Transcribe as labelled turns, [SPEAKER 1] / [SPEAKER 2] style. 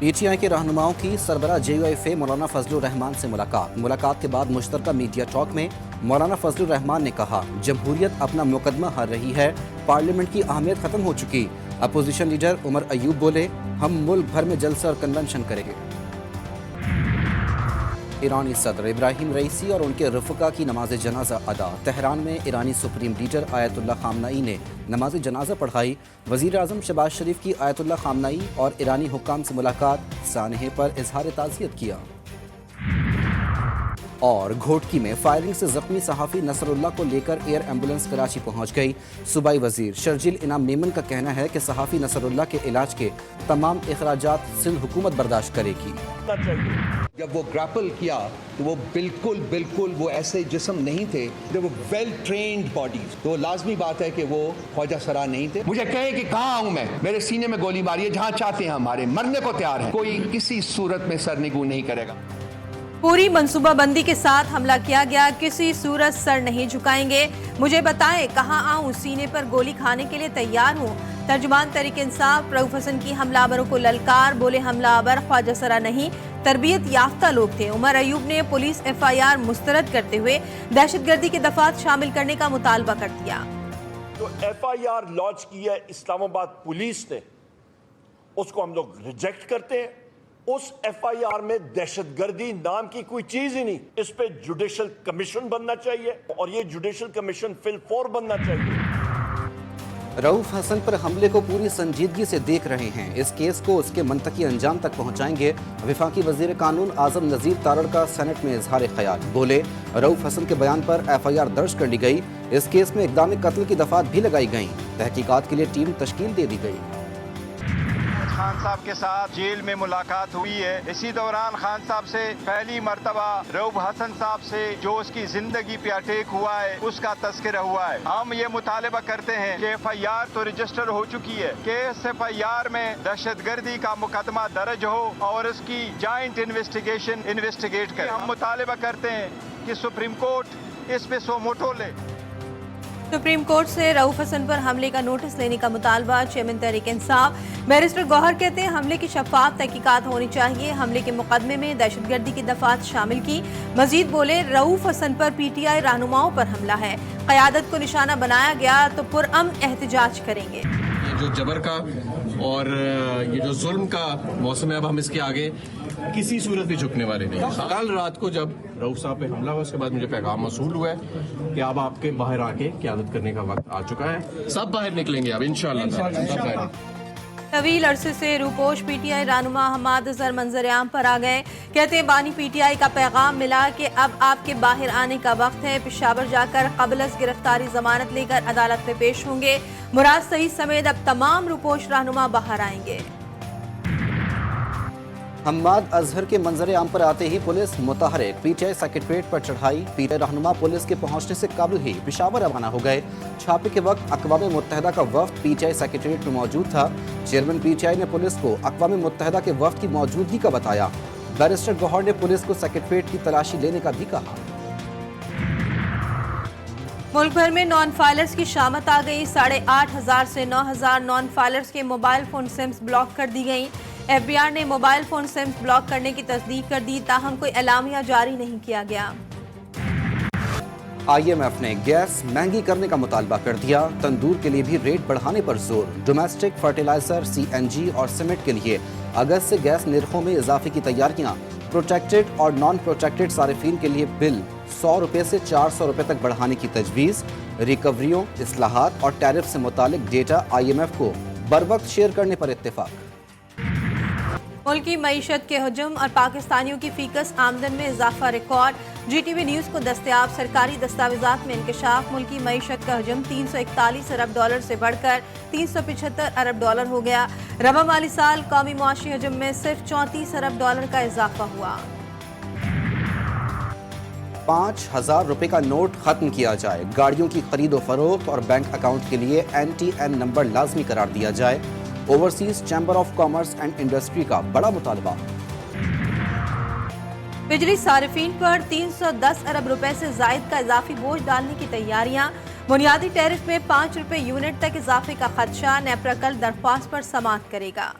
[SPEAKER 1] PTI के रहनुमाओं की सरबराह JUIF मौलाना फजलुर रहमान से मुलाकात के बाद मुश्तरका मीडिया टॉक में मौलाना फजलुर रहमान ने कहा, जमहूरियत अपना मुकदमा हार रही है, पार्लियामेंट की अहमियत खत्म हो चुकी। अपोजिशन लीडर उमर अयूब बोले, हम मुल्क भर में जलसा और कन्वेंशन करेंगे। ईरानी सदर इब्राहिम रईसी और उनके रफ़का की नमाज जनाजा अदा। तेहरान में ईरानी सुप्रीम लीडर आयतुल्लाह खामनई ने नमाज जनाजा पढ़ाई। वज़ीर आज़म शहबाज शरीफ की आयतुल्लाह खामनई और ईरानी हुक्काम से मुलाकात, सानहे पर इजहार ताज़ियत किया। और घोटकी में फायरिंग से जख्मी सहाफ़ी नसरुल्लाह को लेकर एयर एम्बुलेंस कराची पहुंच गई। सूबाई वजीर शर्जील इनाम मेमन का कहना है कि सहाफ़ी नसरुल्लाह के इलाज के तमाम अखराजात सिंध हुकूमत बर्दाश्त करेगी।
[SPEAKER 2] जब वो ग्रैपल किया तो वो बिल्कुल वो ऐसे जिस्म नहीं थे, वो वेल ट्रेन्ड बॉडीज। तो लाजमी बात है कि वो ख्वाजा सरा नहीं थे।
[SPEAKER 3] मुझे कहे कि कहाँ हूँ मैं, मेरे सीने में गोली मारी है, जहाँ चाहते हैं हमारे, मरने को तैयार है, कोई किसी सूरत में सरनिगू नहीं करेगा।
[SPEAKER 4] पूरी मंसूबाबंदी के साथ हमला किया गया, किसी सूरत सर नहीं झुकाएंगे। मुझे बताएं कहाँ आऊं, सीने पर गोली खाने के लिए तैयार हूं। तर्जुमान तहरीक इंसाफ रऊफ हसन की हमलावरों को ललकार, बोले हमलावर ख्वाजा सरा नहीं, तरबियत याफ्ता लोग थे। उमर अयूब ने पुलिस FIR मुस्तरद करते हुए दहशतगर्दी के दफात शामिल करने का मुतालबा कर दिया।
[SPEAKER 5] तो FIR लॉन्च की है इस्लामाबाद पुलिस ने, उसको हम लोग रिजेक्ट करते हैं। उस FIR में दहशतगर्दी नाम की कोई चीज ही नहीं। इस पे जुडिशल कमीशन बनना चाहिए और ये जुडिशल कमीशन फिल-फौर बनना चाहिए।
[SPEAKER 1] रऊफ हसन पर हमले को पूरी संजीदगी से देख रहे हैं, इस केस को उसके मंतकी अंजाम तक पहुंचाएंगे। वफाकी वजीर कानून आजम नजीर तारड़ का सेनेट में इजहार ख्याल, बोले रऊफ हसन के बयान पर FIR दर्ज कर ली गई। इस केस में इक़दाम कत्ल की दफात भी लगाई गई। तहकीकात के लिए टीम तश्कील दे दी गई।
[SPEAKER 6] खान साहब के साथ जेल में मुलाकात हुई है। इसी दौरान खान साहब से पहली मर्तबा रऊफ हसन साहब से जो उसकी जिंदगी पे अटैक हुआ है उसका तस्करा हुआ है। हम ये मुतालबा करते हैं कि FIR तो रजिस्टर हो चुकी है कि इस FIR में दहशतगर्दी का मुकदमा दर्ज हो और उसकी जॉइंट इन्वेस्टिगेट करे। हम मुतालबा करते हैं कि सुप्रीम कोर्ट इस पे सो मोटो ले।
[SPEAKER 4] सुप्रीम कोर्ट से रऊफ हसन पर हमले का नोटिस लेने का मुतालबा। चेयरमैन तहरीक इंसाफ बैरिस्टर गौहर कहते हैं हमले की शफाफ तहकीकात होनी चाहिए। हमले के मुकदमे में दहशतगर्दी की दफात शामिल की। मजीद बोले रऊफ हसन पर PTI रहनुमाओं पर हमला है, क़यादत को निशाना बनाया गया तो पुरअमन एहतजाज करेंगे।
[SPEAKER 7] ये जो जबर का और ये जो जुल्म का मौसम है, अब हम इसके आगे किसी सूरत भी झुकने वाले नहीं। कल रात को जब रऊफ साहब पे हमला हुआ उसके बाद मुझे पैगाम मौसूल हुआ है कि अब आपके बाहर आके क़यादत करने का वक्त आ चुका है। सब बाहर निकलेंगे अब इंशाअल्लाह।
[SPEAKER 4] तवील अरसे से रूपोश PTI रहनुमा हमाद अजहर मंजर आम पर आ गए। कहते हैं बानी PTI का पैगाम मिला कि अब आपके बाहर आने का वक्त है। पेशावर जाकर कबलस गिरफ्तारी जमानत लेकर अदालत में पेश होंगे। मुराद सईद समेत अब तमाम रूपोश रहनुमा बाहर आएंगे।
[SPEAKER 1] हम्माद अजहर के मंजर आम पर आते ही पुलिस मुतहरिक, PTI सेक्रेटरीट पर चढ़ाई। PTI रहनुमा पुलिस के पहुंचने से कबल ही पेशावर रवाना हो गए। छापे के वक्त अक़वाम मुत्तहिदा का वफ्द PTI सेक्रेटरीट में मौजूद था। चेयरमैन PTI ने पुलिस को अक़वाम मुत्तहिदा के वफ्द की मौजूदगी का बताया। बैरिस्टर गौहर ने पुलिस को सेक्रेटरीट की तलाशी लेने का भी कहा।
[SPEAKER 4] मुल्क भर में नॉन फाइलर्स की शामत आ गई। 8,500 से 9,000 नॉन फाइलर्स के मोबाइल फोन सिम्स ब्लॉक कर दी गई। FBR ने मोबाइल फोन सिम्स ब्लॉक करने की तस्दीक कर दी, ताहम कोई एलामिया जारी नहीं किया गया।
[SPEAKER 1] IMF ने गैस महंगी करने का मुतालबा कर दिया। तंदूर के लिए भी रेट बढ़ाने पर जोर। डोमेस्टिक फर्टिलाइजर, CNG और सीमेंट के लिए अगस्त से गैस निर्खों में इजाफे की तैयारियां। प्रोटेक्टेड और नॉन प्रोटेक्टेड सारिफीन के लिए बिल 100 रुपये से 400 रुपये तक बढ़ाने की तजवीज़। रिकवरियों, इस्लाहात और टैरिफ से मुतालिक डेटा IMF को बरवक्त शेयर करने पर इत्तेफाक।
[SPEAKER 4] मुल्क की मईशत के हजम और पाकिस्तानियों की फीकस आमदन में इजाफा रिकॉर्ड। GTV न्यूज़ को दस्तयाब सरकारी दस्तावेजात में इंकशाफ। मुल्क की मईशत का हजम 341 अरब डॉलर से बढ़कर 375 अरब डॉलर हो गया। रबा माली साल कौमी मुआशी हजम में सिर्फ 34 अरब डॉलर का इजाफा हुआ।
[SPEAKER 1] 5,000 रुपये का नोट खत्म किया जाए। गाड़ियों की खरीदो फरोख्त और बैंक अकाउंट के लिए NTN नंबर लाजमी करार दिया जाए। Overseas chamber of commerce and industry का बड़ा मुतालबा।
[SPEAKER 4] बिजली सारिफीन पर 310 अरब रुपए से जायद का इजाफी बोझ डालने की तैयारियां। बुनियादी टैरिफ में 5 रुपए यूनिट तक इजाफे का खदशा। नेपरा कल दरख्वास्त पर समाअत करेगा।